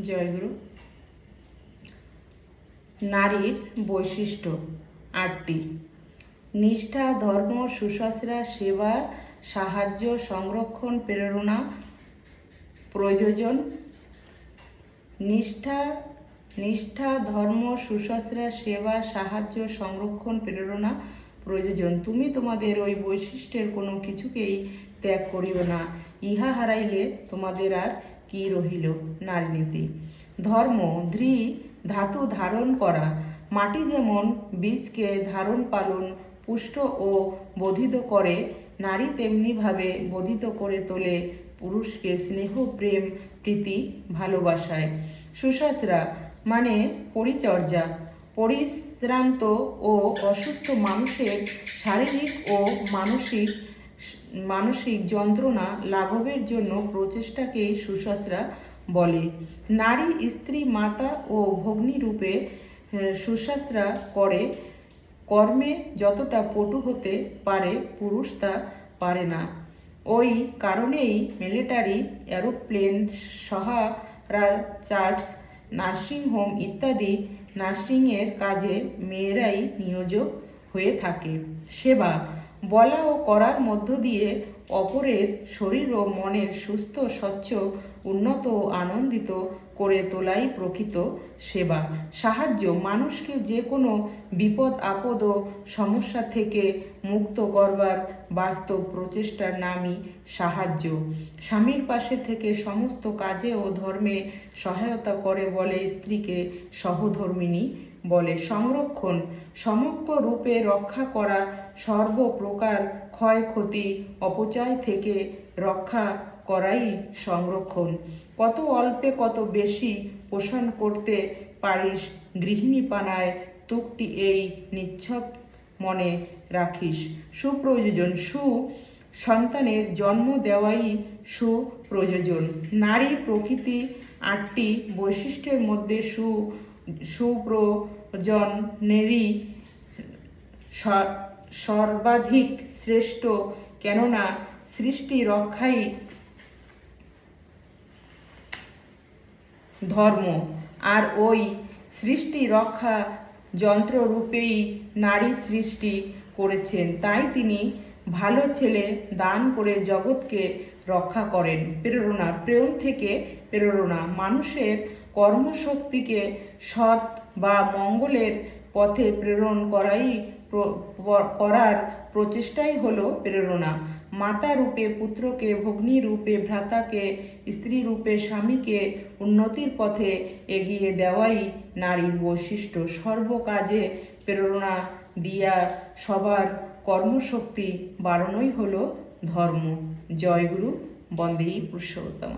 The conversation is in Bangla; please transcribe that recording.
জয়গুরু। নারীর বৈশিষ্ট্য 8টি। নিষ্ঠা, ধর্ম, সুশ্রূষা, সেবা, সাহায্য, সংরক্ষণ, প্রেরণা, প্রয়োজন। নিষ্ঠা, ধর্ম, সুশ্রূষা, সেবা, সাহায্য, সংরক্ষণ, প্রেরণা, প্রয়োজন। তুমি তোমাদের ওই বৈশিষ্ট্যের কোনো কিছুকেই ত্যাগ করিও না, ইহা হারাইলে তোমাদের আর কি রহিল। নারীনীতি। ধর্ম, ধৃ ধাতু ধারণ করা। মাটি যেমন বীজকে ধারণ পালন পুষ্ট ও বর্ধিত করে, নারী তেমনিভাবে বর্ধিত করে তোলে পুরুষকে স্নেহ, প্রেম, প্রীতি, ভালোবাসায়। সুশ্রূষা মানে পরিচর্যা। পরিশ্রান্ত ও অসুস্থ মানুষের শারীরিক ও মানসিক যন্ত্রণা লাঘবের জন্য প্রচেষ্টাকেই সুশ্রূষা বলে। নারী স্ত্রী, মাতা ও ভগ্নী রূপে সুশ্রূষা করে। কর্মে যতটা পটু হতে পারে পুরুষ তা পারে না। ওই কারণেই military, aeroplane, Sahara church, nursing home ইত্যাদি নার্সিংয়ের কাজে মেয়েরাই নিয়োজিত হয়ে থাকে। সেবা, বলা ও করার মধ্য দিয়ে অপরের শরীর ও মনের সুস্থ, স্বচ্ছ, উন্নত ও আনন্দিত করে তোলাই প্রকৃত সেবা। সাহায্য, মানুষকে যে কোনো বিপদ আপদ ও সমস্যা থেকে মুক্ত করবার বাস্তব প্রচেষ্টার নামই সাহায্য। স্বামীর পাশে থেকে সমস্ত কাজে ও ধর্মে সহায়তা করে বলে স্ত্রীকে সহধর্মিণী বলে। সংরক্ষণ, সমগ্র রূপে রক্ষা করা, সর্বপ্রকার ক্ষয়ক্ষতি, অপচয় থেকে রক্ষা করাই সংরক্ষণ। কত অল্পে কত বেশি পোষণ করতে পারিস, গৃহিণীপানায় তুকটি এই নিচ্ছক মনে রাখিস। সুপ্রয়োজন, সন্তানের জন্ম দেওয়াই সুপ্রয়োজন। নারী প্রকৃতি 8টি বৈশিষ্ট্যের মধ্যে সুপ্রয়োজনেরই সর্বাধিক শ্রেষ্ঠ, কেননা সৃষ্টি রক্ষাই ধর্ম, আর ওই সৃষ্টি রক্ষা যন্ত্ররূপেই নারী সৃষ্টি করেছেন। তাই তিনি ভালো ছেলে দান করে জগৎকে রক্ষা করেন। প্রেরণা, প্রেম থেকে প্রেরণা। মানুষের কর্মশক্তিকে সৎ বা মঙ্গলের পথে প্রেরণ করার প্রচেষ্টাই হলো প্রেরণা। মাতা রূপে পুত্রকে, ভগ্নী রূপে ভ্রাতাকে, স্ত্রী রূপে স্বামীকে উন্নতির পথে এগিয়ে দেওয়াই নারীর বৈশিষ্ট্য। সর্বকাজে প্রেরণা দিয়া সবার কর্মশক্তি বাড়ানোই হলো ধর্ম। জয়গুরু। বন্দে পুরুষোত্তম।